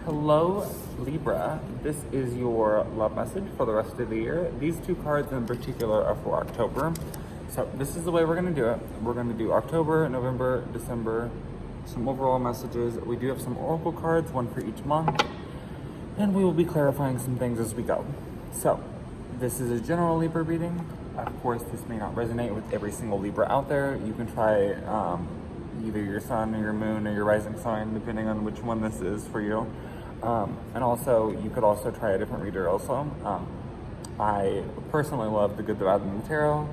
Hello, Libra. This is your love message for the rest of the year. These two cards in particular are for October. So this is the way we're going to do it. We're going to do October, November, December, some overall messages. We do have some oracle cards, one for each month, and we will be clarifying some things as we go. So this is a general Libra reading. Of course, this may not resonate with every single Libra out there. You can try either your sun or your moon or your rising sign, depending on which one this is for you. And also, you could also try a different reader also. I personally love The Good, the Bad, and the Tarot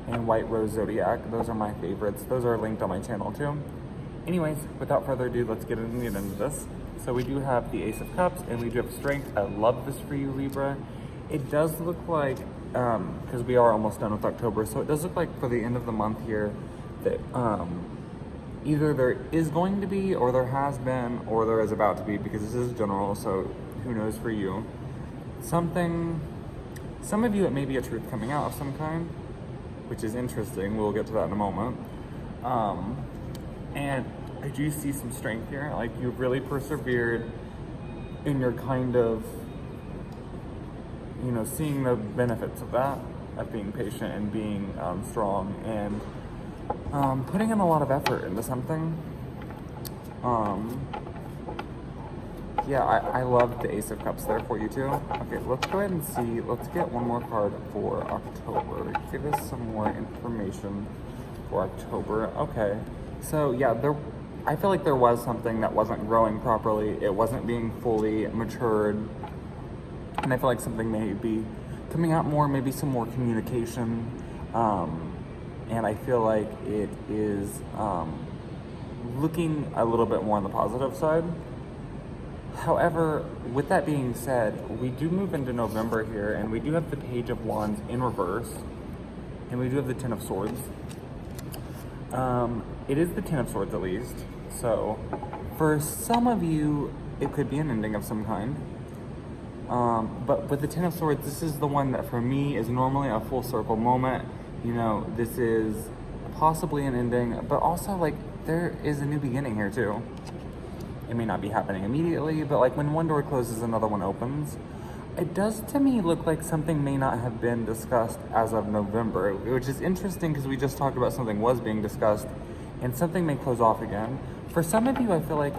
and White Rose Zodiac. Those are my favorites. Those are linked on my channel too. Anyways, without further ado, let's get into this. So we do have the Ace of Cups and we do have Strength. I love this for you, Libra. It does look like, because we are almost done with October, so it does look like for the end of the month here that either there is going to be, or there has been, or there is about to be, because this is general, so who knows for you. Something, some of you, it may be a truth coming out of some kind, which is interesting. We'll get to that in a moment. And I do see some strength here. Like, you've really persevered in your kind of, you know, seeing the benefits of that, of being patient and being strong, and putting in a lot of effort into something. Yeah, I love the Ace of Cups there for you too. Okay, let's go ahead and see. Let's get one more card for October. Give us some more information for October. Okay, so yeah, I feel like there was something that wasn't growing properly. It wasn't being fully matured. And I feel like something may be coming out more, maybe some more communication. And I feel like it is looking a little bit more on the positive side. However, with that being said, we do move into November here, and we do have the Page of Wands in reverse, and we do have the Ten of Swords. It is the Ten of Swords at least, so for some of you, it could be an ending of some kind. But with the Ten of Swords, this is the one that for me is normally a full circle moment. You know, this is possibly an ending, but also like there is a new beginning here too. It may not be happening immediately, but like when one door closes, another one opens. It does to me look like something may not have been discussed as of November, which is interesting because we just talked about something was being discussed and something may close off again. For some of you, I feel like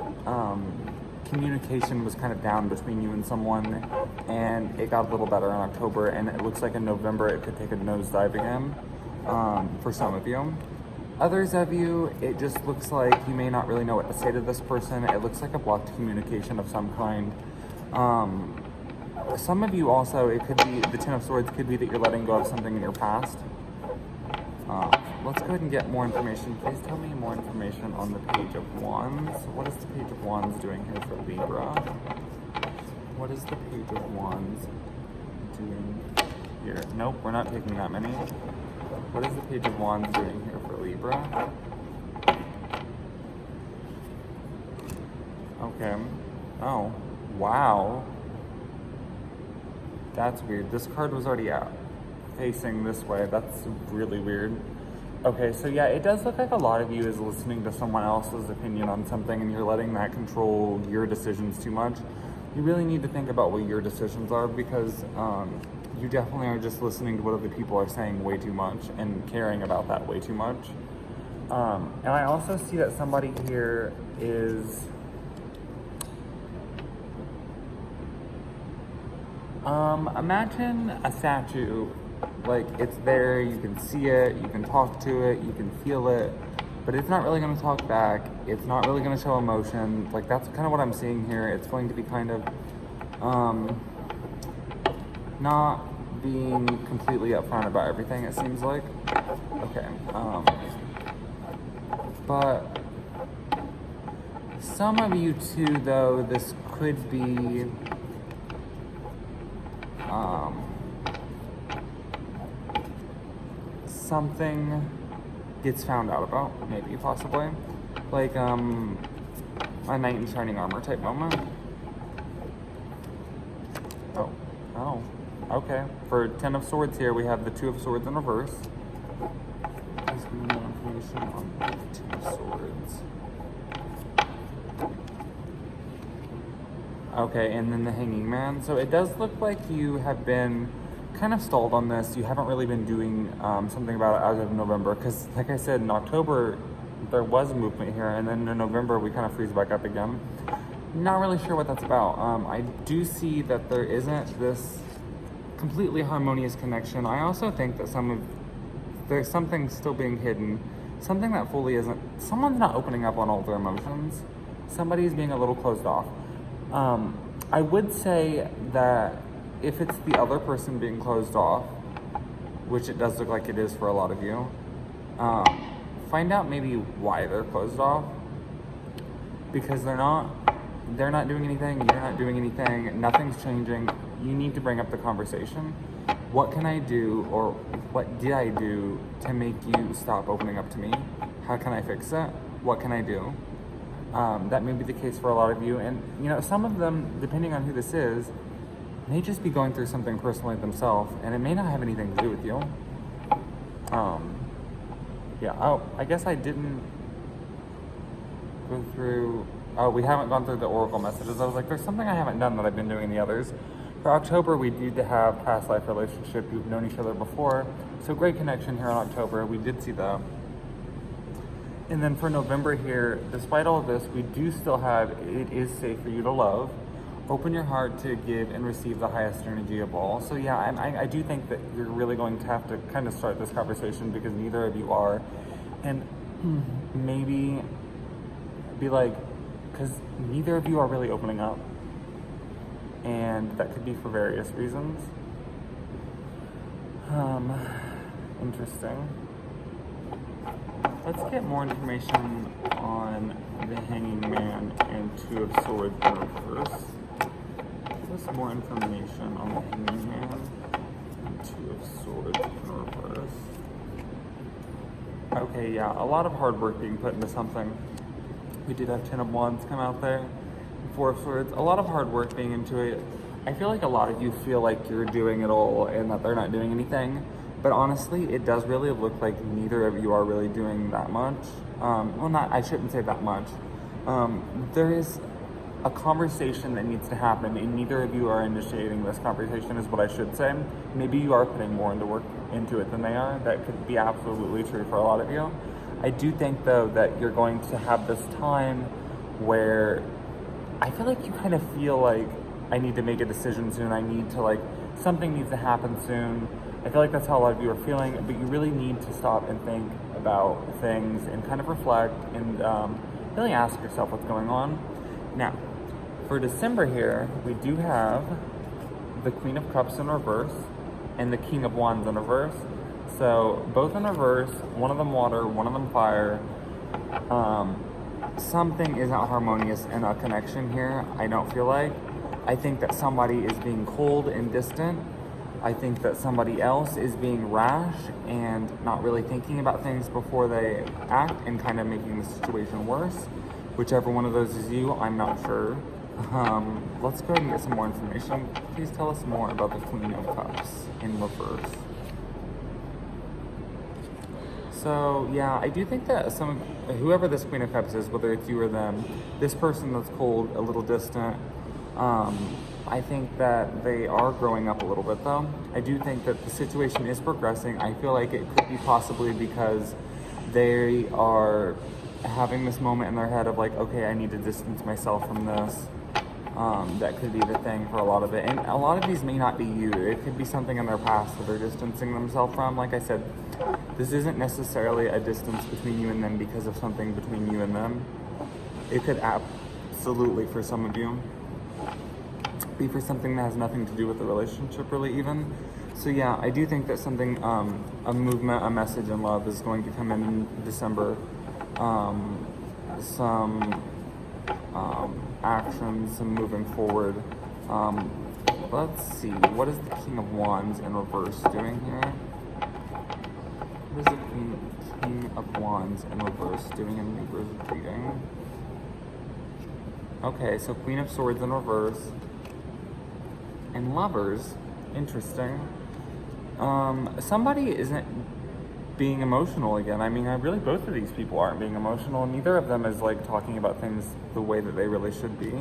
communication was kind of down between you and someone, and it got a little better in October, and it looks like in November it could take a nosedive again. For some of you. Others of you, it just looks like you may not really know what to say to this person. It looks like a blocked communication of some kind. Some of you also, it could be, the Ten of Swords could be that you're letting go of something in your past. Let's go ahead and get more information. Please tell me more information on the Page of Wands. What is the Page of Wands doing here for Libra? What is the Page of Wands doing here? Nope, we're not taking that many. What is the Page of Wands doing here for Libra? Okay. Oh, wow. That's weird. This card was already out, facing this way. That's really weird. Okay, so yeah, it does look like a lot of you is listening to someone else's opinion on something and you're letting that control your decisions too much. You really need to think about what your decisions are, because you definitely are just listening to what other people are saying way too much and caring about that way too much. And I also see that somebody here is imagine a statue. Like, it's there, you can see it, you can talk to it, you can feel it, but it's not really going to talk back. It's not really going to show emotion. Like, that's kind of what I'm seeing here. It's going to be kind of not being completely upfront about everything, it seems like. Okay. But some of you too, though, this could be something gets found out about, maybe, possibly. Like, a knight in shining armor type moment. Oh, okay. For Ten of Swords here, we have the Two of Swords in reverse. Please give me more information on the Two of Swords. Okay, and then the Hanging Man. So it does look like you have been kind of stalled on this. You haven't really been doing something about it as of November, because like I said, in October there was movement here, and then in November we kind of freeze back up again. Not really sure what that's about. I do see that there isn't this completely harmonious connection. I also think that there's something still being hidden, something that fully isn't. Someone's not opening up on all their emotions. Somebody's being a little closed off. I would say that if it's the other person being closed off, which it does look like it is for a lot of you, find out maybe why they're closed off, because they're not doing anything, you're not doing anything, nothing's changing. You need to bring up the conversation. What can I do, or what did I do to make you stop opening up to me? How can I fix it? What can I do? That may be the case for a lot of you, and you know, some of them, depending on who this is, may just be going through something personally themselves, and it may not have anything to do with you. Yeah. Oh, I guess I didn't go through. Oh, we haven't gone through the oracle messages. I was like, there's something I haven't done that I've been doing in the others. For October, we did have past life relationship. You've known each other before, so great connection here in October. We did see that. And then for November here, despite all of this, we do still have, it is safe for you to love. Open your heart to give and receive the highest energy of all. So yeah, I do think that you're really going to have to kind of start this conversation, because neither of you are. And maybe be like, because neither of you are really opening up. And that could be for various reasons. Interesting. Let's get more information on the Hanging Man and Two of Swords in reverse. Give us more information on the Hanging Man and Two of Swords in reverse. Okay, yeah, a lot of hard work being put into something. We did have Ten of Wands come out there. Four of Swords, a lot of hard work being into it. I feel like a lot of you feel like you're doing it all and that they're not doing anything. But honestly, it does really look like neither of you are really doing that much. I shouldn't say that much. There is a conversation that needs to happen, and neither of you are initiating this conversation, is what I should say. Maybe you are putting more into it than they are. That could be absolutely true for a lot of you. I do think, though, that you're going to have this time where I feel like you kind of feel like, I need to make a decision soon. Something needs to happen soon. I feel like that's how a lot of you are feeling, but you really need to stop and think about things and kind of reflect and really ask yourself what's going on. Now, for December here, we do have the Queen of Cups in reverse and the King of Wands in reverse. So both in reverse, one of them water, one of them fire. Something isn't harmonious in a connection here, I don't feel like. I think that somebody is being cold and distant. I think that somebody else is being rash and not really thinking about things before they act and kind of making the situation worse. Whichever one of those is you, I'm not sure. Let's go ahead and get some more information. Please tell us more about the Queen of Cups in reverse. So yeah, I do think that whoever this Queen of Cups is, whether it's you or them, this person that's cold, a little distant, I think that they are growing up a little bit, though. I do think that the situation is progressing. I feel like it could be possibly because they are having this moment in their head of like, okay, I need to distance myself from this. That could be the thing for a lot of it. And a lot of these may not be you. It could be something in their past that they're distancing themselves from. Like I said, this isn't necessarily a distance between you and them because of something between you and them. It could absolutely, for some of you, be for something that has nothing to do with the relationship, really, even. So yeah, I do think that something, a movement, a message in love is going to come in December. Some actions, some moving forward. Let's see, what is the King of Wands in reverse doing here? What is the King of Wands in reverse doing in Libra's reading? Okay, so Queen of Swords in reverse. And Lovers, interesting. Somebody isn't being emotional again. I mean, really both of these people aren't being emotional. Neither of them is like talking about things the way that they really should be.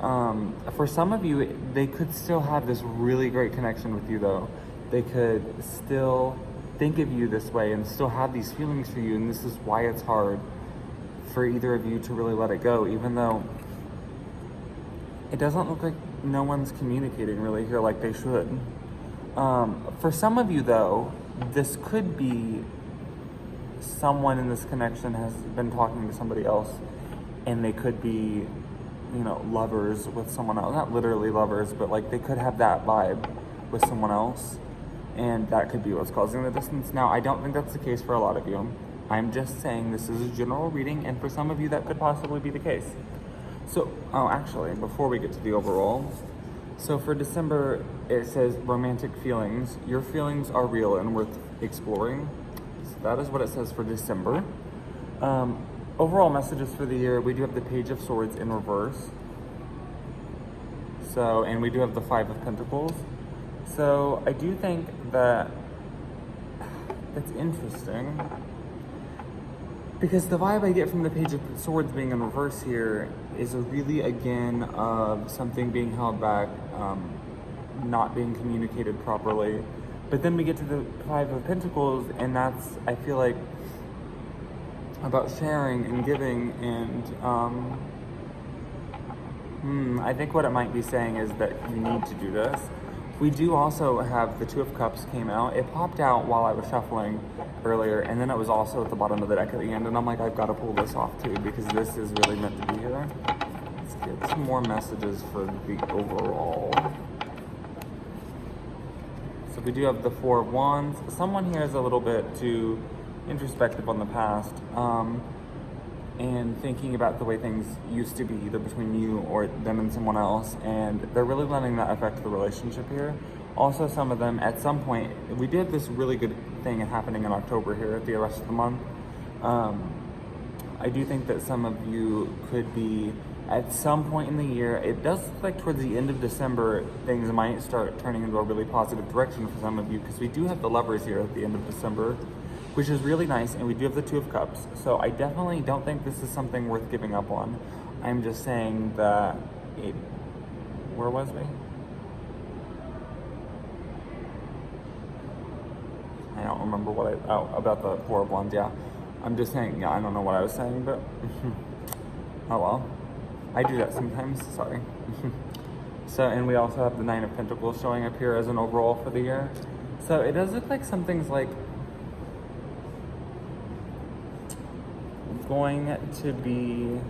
For some of you, they could still have this really great connection with you, though. They could still think of you this way and still have these feelings for you, and this is why it's hard for either of you to really let it go, even though it doesn't look like no one's communicating really here like they should. For some of you, though, this could be someone in this connection has been talking to somebody else, and they could be, lovers with someone else. Not literally lovers, but like they could have that vibe with someone else, and that could be what's causing the distance. Now, I don't think that's the case for a lot of you. I'm just saying this is a general reading, and for some of you that could possibly be the case. So, actually, before we get to the overall, so for December, it says romantic feelings. Your feelings are real and worth exploring. So that is what it says for December. Overall messages for the year, we do have the Page of Swords in reverse. So, and we do have the Five of Pentacles. So I do think that that's interesting, because the vibe I get from the Page of Swords being in reverse here is a really, again, of something being held back, not being communicated properly. But then we get to the Five of Pentacles, and that's, I feel like, about sharing and giving, and I think what it might be saying is that you need to do this. We do also have the Two of Cups came out. It popped out while I was shuffling earlier, and then it was also at the bottom of the deck at the end, and I'm like, I've got to pull this off too, because this is really meant to be here. Let's get some more messages for the overall. So we do have the Four of Wands. Someone here is a little bit too introspective on the past, and thinking about the way things used to be, either between you or them and someone else, and they're really letting that affect the relationship here. Also, some of them, at some point, we did this really good thing happening in October here at the rest of the month. I do think that some of you could be, at some point in the year, it does look like towards the end of December, things might start turning into a really positive direction for some of you, because we do have the Lovers here at the end of December, which is really nice, and we do have the Two of Cups. So I definitely don't think this is something worth giving up on. I'm just saying that where was we? I don't remember what about the Four of Wands, yeah. I'm just saying, yeah, I don't know what I was saying, but oh well. I do that sometimes, sorry. So, and we also have the Nine of Pentacles showing up here as an overall for the year. So it does look like something's like going to be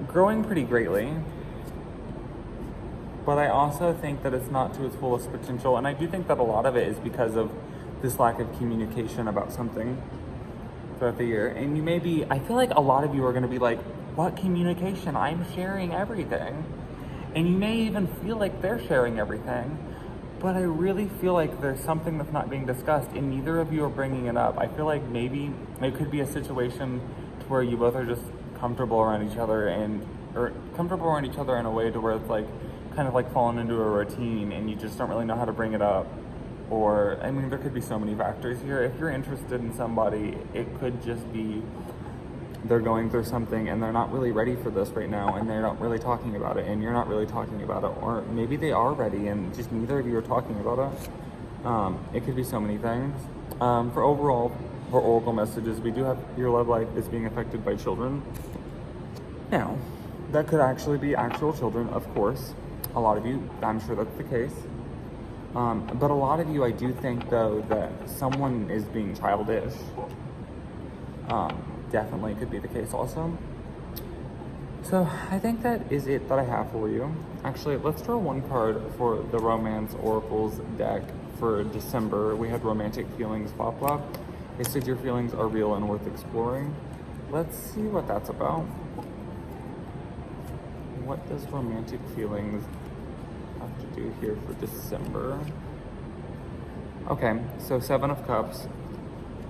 growing pretty greatly, but I also think that it's not to its fullest potential, and I do think that a lot of it is because of this lack of communication about something throughout the year. And you may be, I feel like a lot of you are going to be like, what communication? I'm sharing everything. And you may even feel like they're sharing everything, but I really feel like there's something that's not being discussed, and neither of you are bringing it up. I feel like maybe it could be a situation to where you both are just comfortable around each other, or comfortable around each other in a way to where it's like kind of like falling into a routine, and you just don't really know how to bring it up. Or, I mean, there could be so many factors here. If you're interested in somebody, it could just be they're going through something and they're not really ready for this right now, and they're not really talking about it, and you're not really talking about it. Or maybe they are ready and just neither of you are talking about it. It could be so many things. For overall, for oracle messages, we do have your love life is being affected by children. Now, that could actually be actual children, of course. A lot of you, I'm sure that's the case. But a lot of you, I do think, though, that someone is being childish. Definitely could be the case also. So I think that is it that I have for you. Actually, let's draw one card for the Romance Oracles deck for December. We had Romantic Feelings pop up. It said your feelings are real and worth exploring. Let's see what that's about. What does Romantic Feelings have to do here for December? Okay, so Seven of Cups.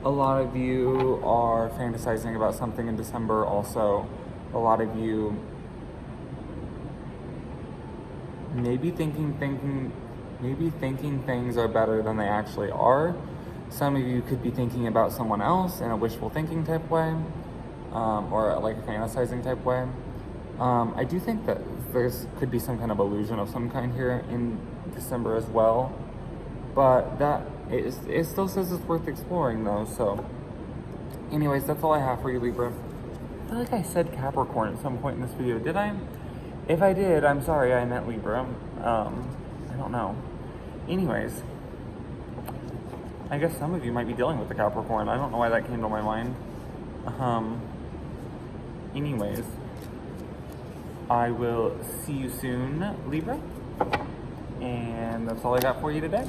A lot of you are fantasizing about something in December. Also, a lot of you maybe thinking things are better than they actually are. Some of you could be thinking about someone else in a wishful thinking type way, or like a fantasizing type way. I do think that there's could be some kind of illusion of some kind here in December as well, but it still says it's worth exploring though. So, anyways, that's all I have for you, Libra. I feel like I said Capricorn at some point in this video. Did I? If I did, I'm sorry. I meant Libra. I don't know. Anyways, I guess some of you might be dealing with the Capricorn. I don't know why that came to my mind. Anyways, I will see you soon, Libra. And that's all I got for you today.